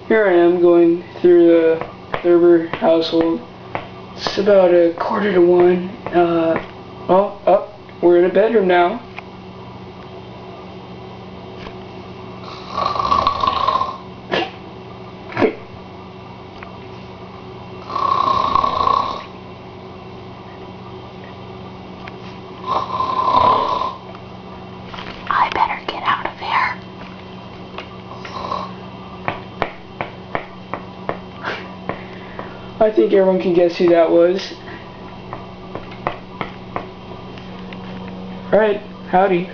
Here I am going through the Thurber household. It's about 1:45. We're in a bedroom now. I better get out of here. I think everyone can guess who that was. Alright, howdy.